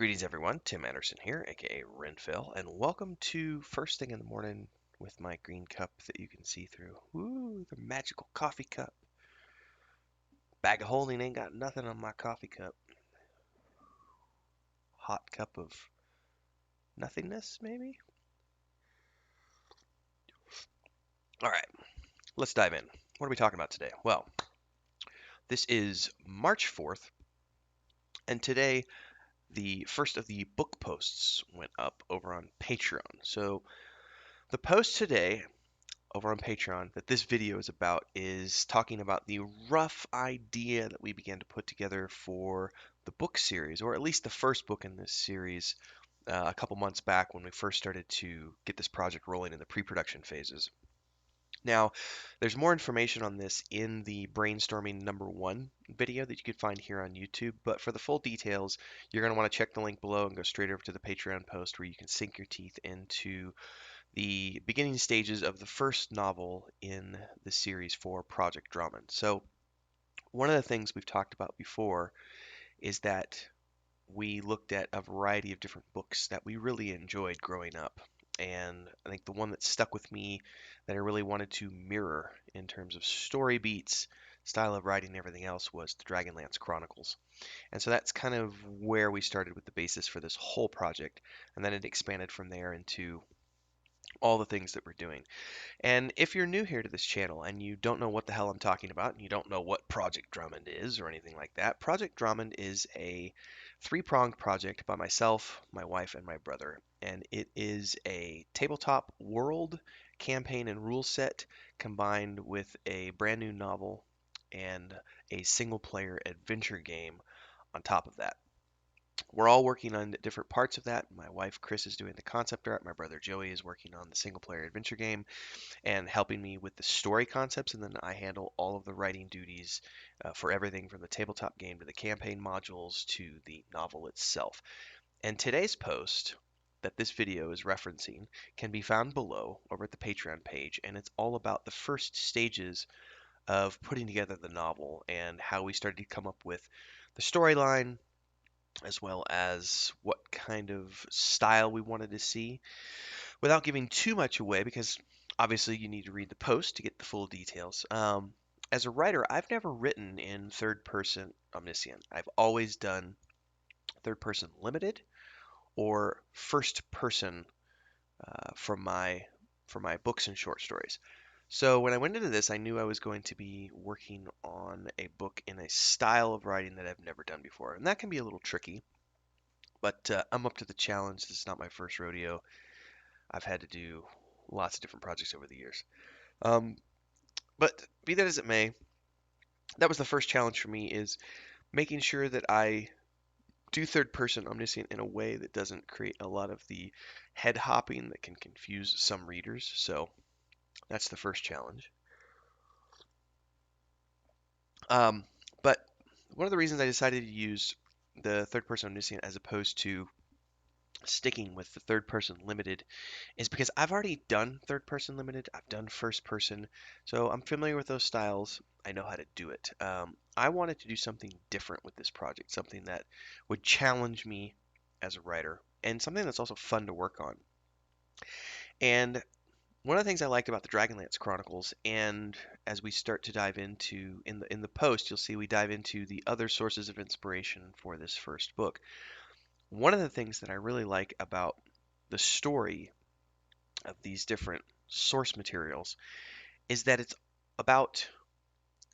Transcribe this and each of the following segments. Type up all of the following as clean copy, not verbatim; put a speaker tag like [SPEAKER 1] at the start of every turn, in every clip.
[SPEAKER 1] Greetings, everyone. Tim Anderson here, aka Renfell, and welcome to First Thing in the Morning with my green cup that you can see through. Woo, the magical coffee cup. Bag of holding ain't got nothing on my coffee cup. Hot cup of nothingness, maybe? All right, let's dive in. What are we talking about today? Well, this is March 4th, and today the first of the book posts went up over on Patreon. So the post today over on Patreon that this video is about is talking about the rough idea that we began to put together for the book series, or at least the first book in this series, a couple months back when we first started to get this project rolling in the pre-production phases. Now, there's more information on this in the brainstorming #1 video that you can find here on YouTube, but for the full details, you're going to want to check the link below and go straight over to the Patreon post where you can sink your teeth into the beginning stages of the first novel in the series for Project Dramond. So, one of the things we've talked about before is that we looked at a variety of different books that we really enjoyed growing up. And I think the one that stuck with me that I really wanted to mirror in terms of story beats, style of writing, and everything else was the Dragonlance Chronicles. And so that's kind of where we started with the basis for this whole project. And then it expanded from there into all the things that we're doing. And if you're new here to this channel and you don't know what the hell I'm talking about, and you don't know what Project Dramond is or anything like that, Project Dramond is a three-pronged project by myself, my wife, and my brother. And it is a tabletop world, campaign, and rule set combined with a brand new novel and a single-player adventure game on top of that. We're all working on different parts of that. My wife, Chris, is doing the concept art. My brother, Joey, is working on the single-player adventure game and helping me with the story concepts, and then I handle all of the writing duties for everything from the tabletop game to the campaign modules to the novel itself. And today's post that this video is referencing can be found below over at the Patreon page, and it's all about the first stages of putting together the novel and how we started to come up with the storyline as well as what kind of style we wanted to see without giving too much away, because obviously you need to read the post to get the full details. As a writer, I've never written in third person omniscient. I've always done third person limited or first person for my books and short stories. So when I went into this, I knew I was going to be working on a book in a style of writing that I've never done before, and that can be a little tricky. But I'm up to the challenge. This is not my first rodeo. I've had to do lots of different projects over the years. Um, but be that as it may, that was the first challenge for me is making sure that I do third person omniscient in a way that doesn't create a lot of the head hopping that can confuse some readers. So that's the first challenge. Um, but one of the reasons I decided to use the third person omniscient as opposed to sticking with the third person limited is because I've already done third person limited, I've done first person, so I'm familiar with those styles. I know how to do it. I wanted to do something different with this project, something that would challenge me as a writer, and something that's also fun to work on. And one of the things I liked about the Dragonlance Chronicles, and as we start to dive into in the post, you'll see we dive into the other sources of inspiration for this first book. One of the things that I really like about the story of these different source materials is that it's about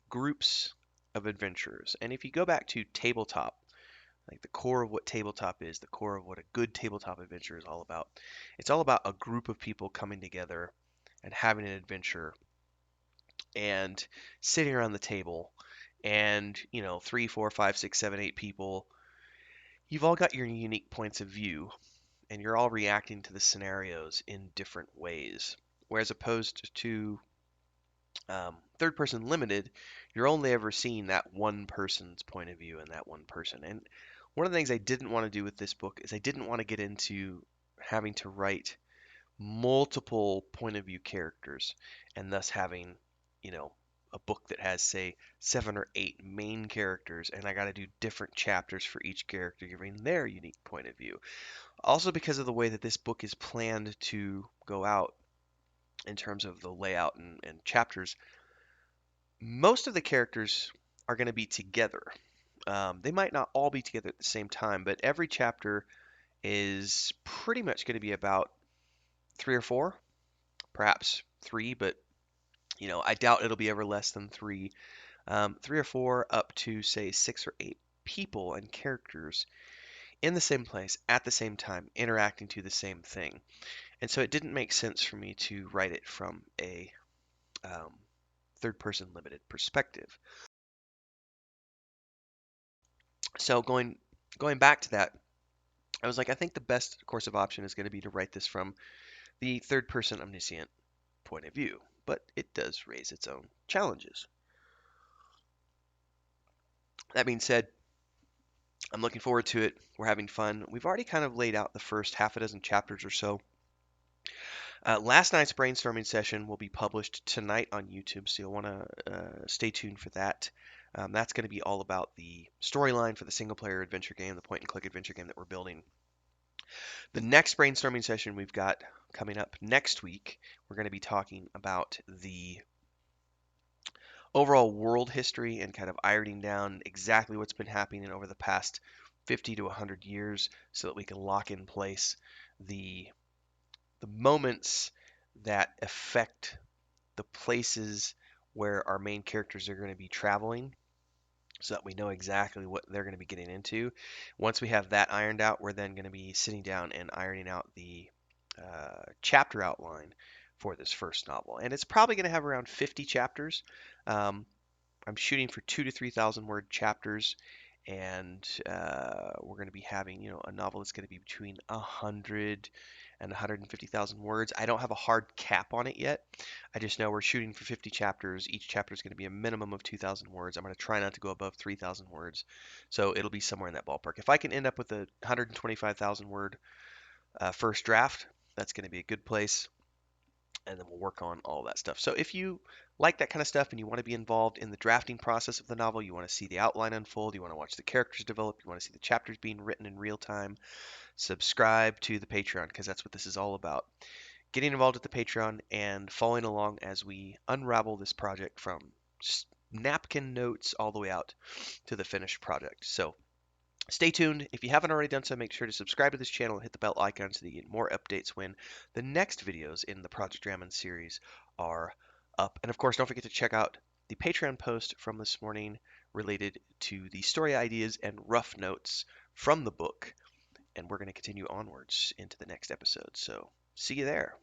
[SPEAKER 1] groups of adventurers. And if you go back to tabletop, like the core of what tabletop is, the core of what a good tabletop adventure is all about, it's all about a group of people coming together and having an adventure and sitting around the table and, three, four, five, six, seven, eight people. You've all got your unique points of view and you're all reacting to the scenarios in different ways. Whereas opposed to third person limited, you're only ever seeing that one person's point of view and that one person. And one of the things I didn't want to do with this book is I didn't want to get into having to write multiple point of view characters and thus having, you know, a book that has, say, 7 or 8 main characters, and I got to do different chapters for each character, giving their unique point of view. Also, because of the way that this book is planned to go out in terms of the layout and chapters, most of the characters are going to be together. They might not all be together at the same time, but every chapter is pretty much going to be about 3 or 4, perhaps 3, but I doubt it'll be ever less than 3. 3 or 4 up to say 6 or 8 people and characters in the same place at the same time, interacting to the same thing. And so it didn't make sense for me to write it from a um, third person limited perspective. So going back to that, I was like, I think the best course of option is going to be to write this from the third person omniscient point of view, but it does raise its own challenges. That being said, I'm looking forward to it. We're having fun. We've already kind of laid out the first half a dozen chapters or so. Last night's brainstorming session will be published tonight on YouTube, so you'll want to stay tuned for that. That's going to be all about the storyline for the single player adventure game, the point and click adventure game that we're building. The next brainstorming session we've got coming up next week, we're going to be talking about the overall world history and kind of ironing down exactly what's been happening over the past 50 to 100 years so that we can lock in place the moments that affect the places where our main characters are going to be traveling so that we know exactly what they're going to be getting into. Once we have that ironed out, we're then going to be sitting down and ironing out the chapter outline for this first novel. And it's probably going to have around 50 chapters. Um, I'm shooting for 2 to 3,000 word chapters, and we're going to be having, a novel that's going to be between 100 and 150,000 words. I don't have a hard cap on it yet. I just know we're shooting for 50 chapters. Each chapter is going to be a minimum of 2,000 words. I'm going to try not to go above 3,000 words, so it'll be somewhere in that ballpark. If I can end up with a 125,000 word first draft, that's going to be a good place, and then we'll work on all that stuff. So if you like that kind of stuff and you want to be involved in the drafting process of the novel, you want to see the outline unfold, you want to watch the characters develop, you want to see the chapters being written in real time, subscribe to the Patreon because that's what this is all about. Getting involved with the Patreon and following along as we unravel this project from napkin notes all the way out to the finished project. So stay tuned. If you haven't already done so, make sure to subscribe to this channel and hit the bell icon so that you get more updates when the next videos in the Project Dramond series are up. And of course, don't forget to check out the Patreon post from this morning related to the story ideas and rough notes from the book. And we're going to continue onwards into the next episode. So see you there.